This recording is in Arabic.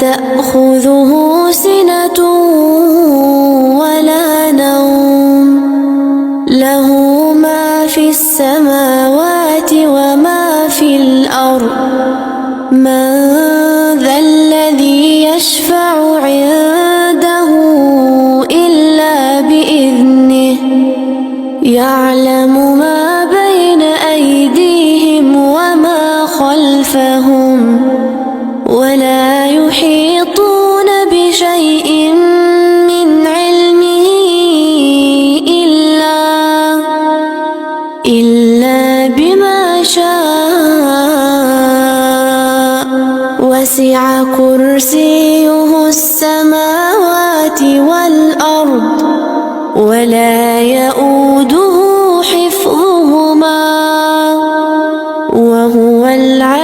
تأخذه سنة ولا نوم له ما في السماوات وما في الأرض من ذا الذي يشفع عنده إلا بإذنه يعلم ما بين أيديهم وما خلفهم ولا يحيطون بشيء من علمه إلا بما شاء وسع كرسيه السماوات والأرض ولا يؤوده حفظهما وهو العلي